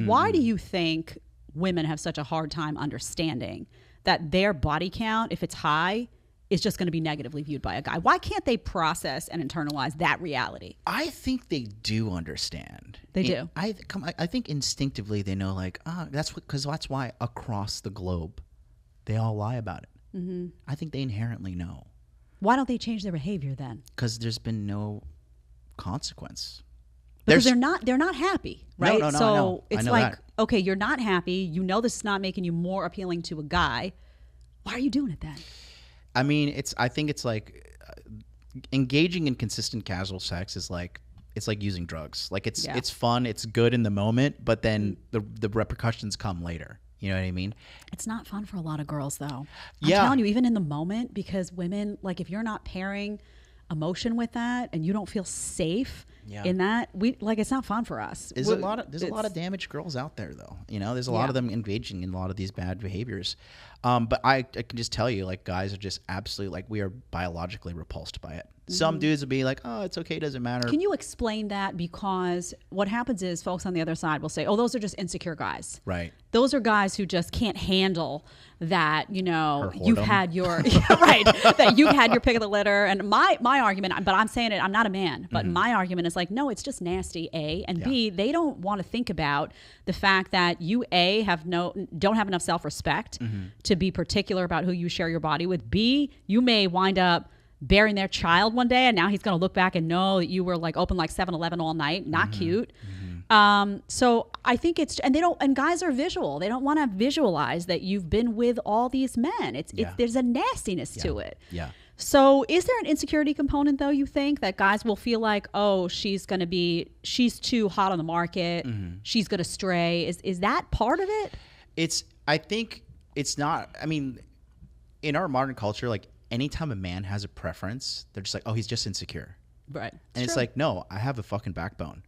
Why do you think women have such a hard time understanding that their body count, if it's high, is just going to be negatively viewed by a guy? Why can't they process and internalize that reality? I think they do understand. They do. I think instinctively they know, like, that's why across the globe they all lie about it. Mm-hmm. I think they inherently know. Why don't they change their behavior then? Because there's been no consequence. Because they're not happy, right? No, so I know. it's I know like, that. okay, you're not happy. You know this is not making you more appealing to a guy. Why are you doing it then? I mean, I think it's like engaging in consistent casual sex is like, it's like using drugs. Like it's fun, it's good in the moment, but then the repercussions come later. You know what I mean? It's not fun for a lot of girls though. I'm telling you, even in the moment, because women, like if you're not pairing emotion with that and you don't feel safe in that, it's not fun for us. There's a lot of damaged girls out there though. You know, there's a lot of them engaging in a lot of these bad behaviors. But I can just tell you, like, guys are just absolutely, like, we are biologically repulsed by it. Mm-hmm. Some dudes would be like, oh, it's okay, doesn't matter. Can you explain that? Because what happens is folks on the other side will say, oh, those are just insecure guys. Right. Those are guys who just can't handle that, you know, you've had your, right, that you've had your pick of the litter. And my argument, but I'm saying it, I'm not a man, but my argument is like, no, it's just nasty, A, and B, they don't want to think about the fact that you, A, don't have enough self-respect to be particular about who you share your body with. B, you may wind up bearing their child one day and now he's going to look back and know that you were like open like 7-Eleven all night. Not cute. So I think and guys are visual. They don't want to visualize that you've been with all these men. There's a nastiness to it. Yeah. So is there an insecurity component though, you think, that guys will feel like, oh, she's too hot on the market. She's going to stray. Is that part of it? I think it's not, I mean, in our modern culture, like anytime a man has a preference, they're just like, oh, he's just insecure. Right. And it's like, no, I have a fucking backbone.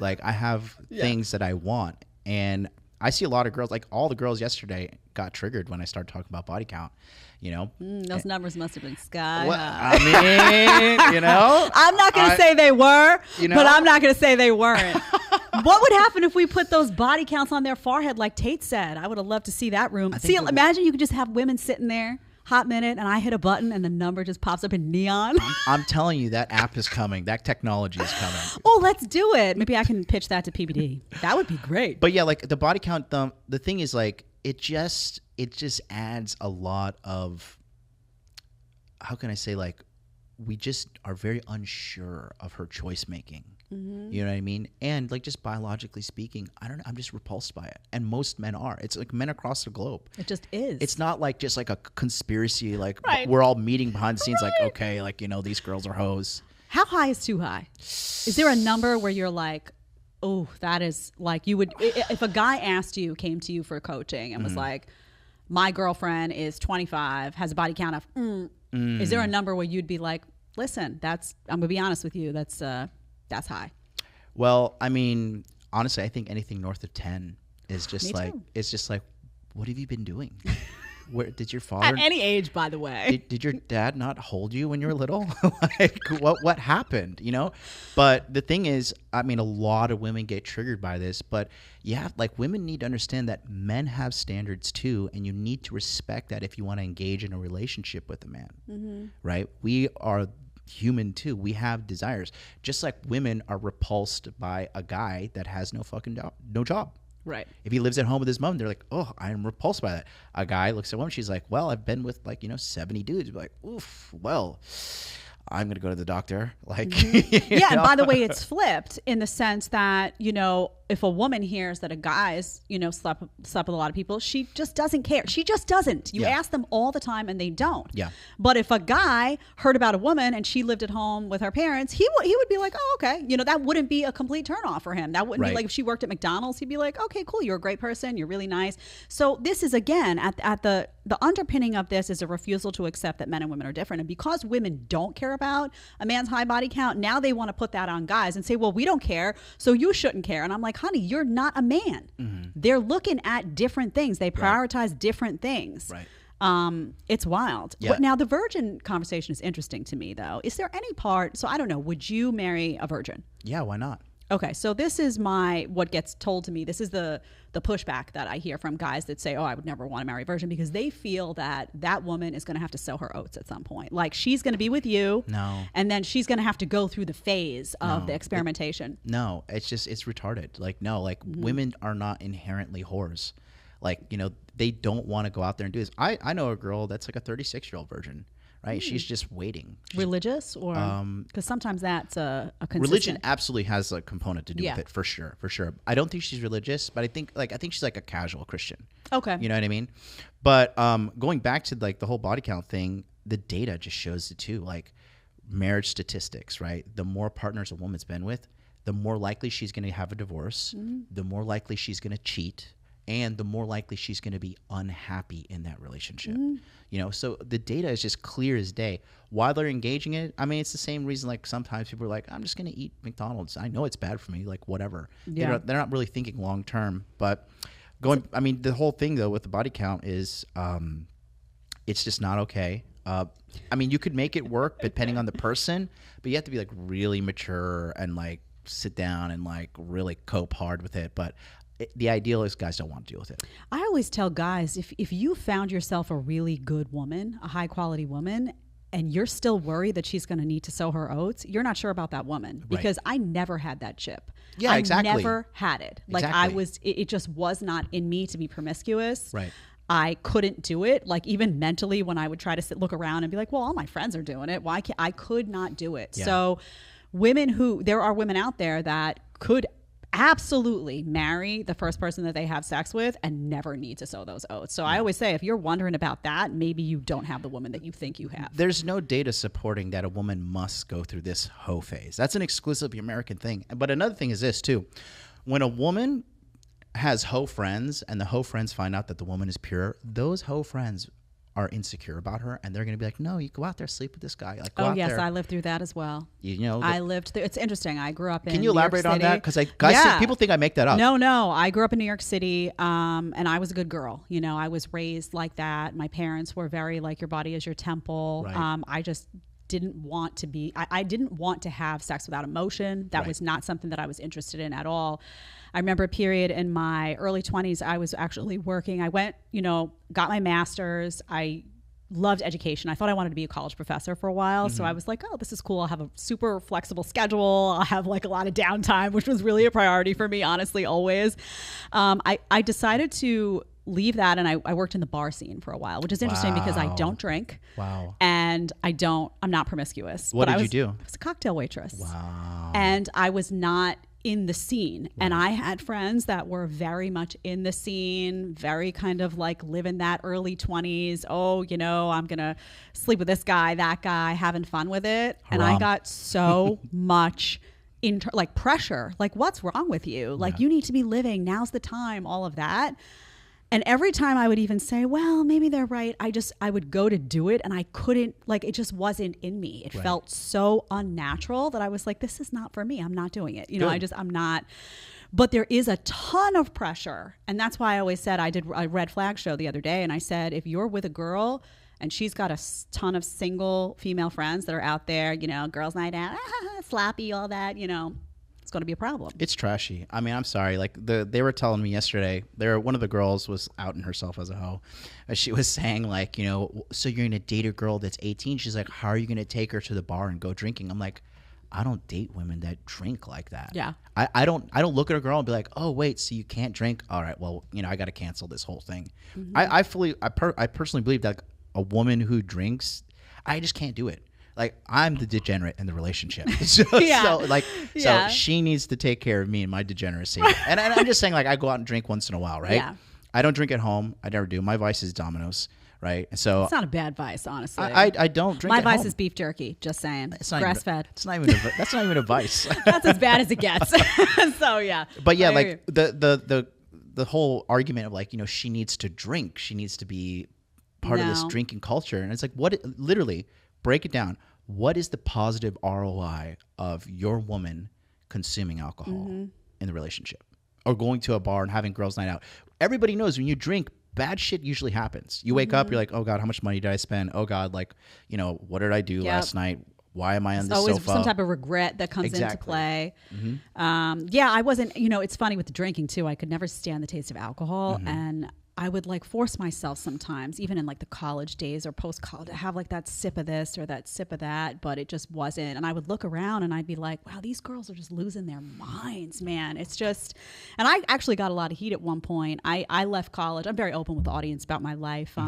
Like I have things that I want. And I see a lot of girls, like all the girls yesterday got triggered when I started talking about body count, you know. Those numbers must have been sky I high. mean, you know. I'm not going to say they were, but I'm not going to say they weren't. What would happen if we put those body counts on their forehead like Tate said? I would have loved to see that room. See, imagine you could just have women sitting there, hot minute, and I hit a button and the number just pops up in neon. I'm telling you, that app is coming. That technology is coming. Oh, let's do it. Maybe I can pitch that to PBD. That would be great. But yeah, like the body count, the thing is like, it just adds a lot of, how can I say, like, we just are very unsure of her choice making. You know what I mean? And like, just biologically speaking, I don't know, I'm just repulsed by it. And most men are. It's like men across the globe. It just is. It's not like just like a conspiracy, like we're all meeting behind the scenes, like, okay, like, you know, these girls are hoes. How high is too high? Is there a number where you're like, oh, that is like, you would, if a guy came to you for coaching and was like, my girlfriend is 25, has a body count of, is there a number where you'd be like, listen, I'm going to be honest with you, that's high? Well, I mean, honestly, I think anything north of 10 is just like, what have you been doing? Where did your father at any age, by the way, did your dad not hold you when you were little? Like what happened, you know? But the thing is, I mean, a lot of women get triggered by this, but like women need to understand that men have standards too, and you need to respect that if you want to engage in a relationship with a man, right? We are human too. We have desires, just like women are repulsed by a guy that has no job. Right. If he lives at home with his mom, they're like, oh, I am repulsed by that. A guy looks at a woman, she's like, well, I've been with 70 dudes. You're like, oof, well, I'm going to go to the doctor. Like, yeah. And by the way, it's flipped in the sense that, if a woman hears that a guy's, slept with a lot of people, she just doesn't care. She just doesn't. You ask them all the time and they don't. Yeah. But if a guy heard about a woman and she lived at home with her parents, he would be like, oh, okay. That wouldn't be a complete turnoff for him. That wouldn't be like if she worked at McDonald's, he'd be like, okay, cool. You're a great person. You're really nice. So this is, again, at the underpinning of this is a refusal to accept that men and women are different. And because women don't care about a man's high body count, now they want to put that on guys and say, well, we don't care, so you shouldn't care. And I'm like, honey, you're not a man. They're looking at different things. They prioritize different things. Right. It's wild. Yeah. But now the virgin conversation is interesting to me, though. Is there any part, so I don't know, would you marry a virgin? Yeah, why not? Okay, so this is what gets told to me. This is the pushback that I hear from guys that say, "Oh, I would never want to marry a virgin," because they feel that that woman is going to have to sow her oats at some point. Like she's going to be with you, and then she's going to have to go through the phase of the experimentation. It's retarded. Like women are not inherently whores. Like, you know, they don't want to go out there and do this. I know a girl that's like a 36-year-old virgin. Right, she's just waiting. Religious, or because sometimes that's a consistent. Religion absolutely has a component to do with it, for sure. I don't think she's religious, but I think she's like a casual Christian. Okay, you know what I mean. But going back to like the whole body count thing, the data just shows it too. Like marriage statistics, right? The more partners a woman's been with, the more likely she's going to have a divorce. The more likely she's going to cheat. And the more likely she's going to be unhappy in that relationship. You know, so the data is just clear as day. Why they're engaging it, I mean, it's the same reason like sometimes people are like, I'm just going to eat McDonald's. I know it's bad for me, like whatever. Yeah. They're not really thinking long term. But I mean, the whole thing though with the body count is it's just not okay. I mean, you could make it work depending on the person, but you have to be like really mature and like sit down and like really cope hard with it. But the ideal is guys don't want to deal with it. I always tell guys, if you found yourself a really good woman, a high quality woman, and you're still worried that she's going to need to sow her oats, you're not sure about that woman. Because I never had that chip. Yeah, exactly. I never had it. Like it just was not in me to be promiscuous. Right. I couldn't do it. Like even mentally when I would try to look around and be like, well, all my friends are doing it. Why can't I could not do it. Yeah. So there are women out there that could absolutely marry the first person that they have sex with and never need to sow those oats. So I always say, if you're wondering about that, maybe you don't have the woman that you think you have. There's no data supporting that a woman must go through this hoe phase. That's an exclusively American thing. But another thing is this too. When a woman has hoe friends and the hoe friends find out that the woman is pure, those hoe friends are insecure about her, and they're going to be like, no, you go out there, sleep with this guy. Like, go out there. I lived through that as well. You know, I lived through. It's interesting. I grew up in. Can you elaborate New York on that? Because people think I make that up. No. I grew up in New York City, and I was a good girl. You know, I was raised like that. My parents were very like, your body is your temple. Right. I just didn't want to be. I didn't want to have sex without emotion. That was not something that I was interested in at all. I remember a period in my early 20s, I was actually working. I went, got my master's. I loved education. I thought I wanted to be a college professor for a while. So I was like, oh, this is cool. I'll have a super flexible schedule. I'll have like a lot of downtime, which was really a priority for me, honestly, always. I decided to leave that, and I worked in the bar scene for a while, which is interesting because I don't drink. Wow. And I'm not promiscuous. What did you do? I was a cocktail waitress. Wow. And I was not in the scene. Right. And I had friends that were very much in the scene, very kind of like living that early 20s. Oh, I'm going to sleep with this guy, that guy, having fun with it. Haram. And I got so much pressure. Like, what's wrong with you? Like, you need to be living. Now's the time, all of that. And every time I would even say, well, maybe they're right, I would go to do it, and I couldn't, it just wasn't in me. It felt so unnatural that I was like, this is not for me. I'm not doing it. I'm not. But there is a ton of pressure. And that's why I always said, I did a red flag show the other day, and I said, if you're with a girl and she's got a ton of single female friends that are out there, girls' night out, slappy, all that, it's going to be a problem. It's trashy. I mean, I'm sorry. Like they were telling me yesterday, one of the girls was outing herself as a hoe. She was saying like, so you're going to date a girl that's 18. She's like, how are you going to take her to the bar and go drinking? I'm like, I don't date women that drink like that. Yeah. I don't look at a girl and be like, oh wait, so you can't drink? All right, well, I got to cancel this whole thing. Mm-hmm. I personally believe that a woman who drinks, I just can't do it. Like, I'm the degenerate in the relationship. So she needs to take care of me and my degeneracy. And I'm just saying, like, I go out and drink once in a while, right? Yeah. I don't drink at home. I never do. My vice is Domino's, right? And so it's not a bad vice, honestly. I don't drink. My at vice home. is beef jerky. Just saying. Grass fed. That's not even a vice. That's as bad as it gets. So yeah. But yeah, like the whole argument of like, she needs to drink. She needs to be part of this drinking culture. And it's like, literally break it down. What is the positive ROI of your woman consuming alcohol in the relationship or going to a bar and having girls' night out? Everybody knows when you drink, bad shit usually happens. You wake up, you're like, oh God, how much money did I spend? Oh God, like, what did I do last night? Why am I on this always sofa? Some type of regret that comes into play. Yeah, I wasn't, you know, it's funny with the drinking too. I could never stand the taste of alcohol, and I would like force myself sometimes, even in like the college days or post-college, to have like that sip of this or that sip of that, but it just wasn't. And I would look around and I'd be like, wow, these girls are just losing their minds, man. It's just, and I actually got a lot of heat at one point. I left college. I'm very open with the audience about my life.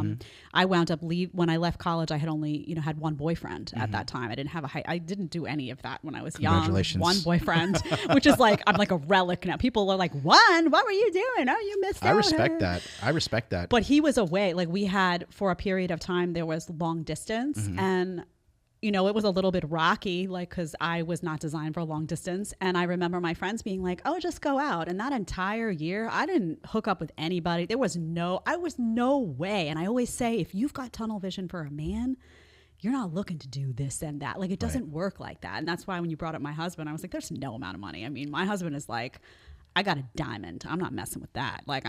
I wound up when I left college, I had only, you know, had one boyfriend at that time. I didn't have I didn't do any of that when I was young. Congratulations. One boyfriend, which is like, I'm like a relic now. People are like, one, what were you doing? Oh, you missed out. I respect that. I respect that. But he was away. Like we had, for a period of time, there was long distance, and you know, it was a little bit rocky, like, because I was not designed for long distance. And I remember my friends being like, oh, just go out. And that entire year, I didn't hook up with anybody. I was no way. And I always say, if you've got tunnel vision for a man, you're not looking to do this and that. Like, it doesn't work like that. And that's why when you brought up my husband, I was like, there's no amount of money. I mean, my husband is like, I got a diamond. I'm not messing with that. Like,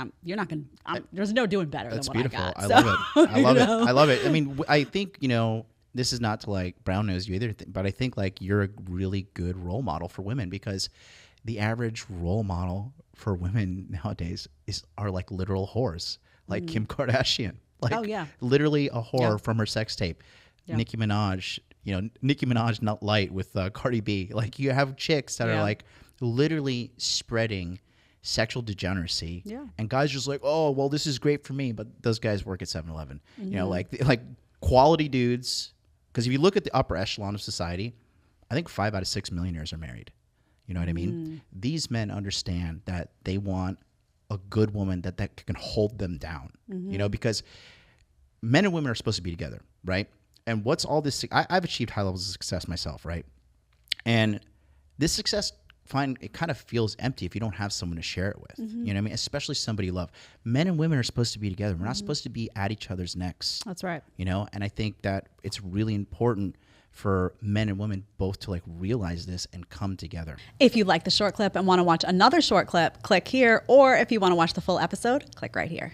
there's no doing better than what beautiful. I got. I love it. I love it. I love it. I mean, I think, you know, this is not to like brown nose you either, but I think like you're a really good role model for women, because the average role model for women nowadays are like literal whores, like Kim Kardashian, like literally a whore from her sex tape. Nicki Minaj, you know, Nicki Minaj not light with Cardi B. Like, you have chicks that are like literally spreading sexual degeneracy, and guys just like, oh, well, this is great for me, but those guys work at 7-Eleven. You know, like quality dudes. Because if you look at the upper echelon of society, I think 5 out of 6 millionaires are married. You know what I mean? These men understand that they want a good woman that can hold them down. You know, because men and women are supposed to be together, right? And what's all this? I've achieved high levels of success myself, right? And this success, it kind of feels empty if you don't have someone to share it with. You know what I mean? Especially somebody you love. Men and women are supposed to be together. We're not supposed to be at each other's necks. That's right. You know, and I think that it's really important for men and women both to like realize this and come together. If you like the short clip and want to watch another short clip, click here. Or if you want to watch the full episode, click right here.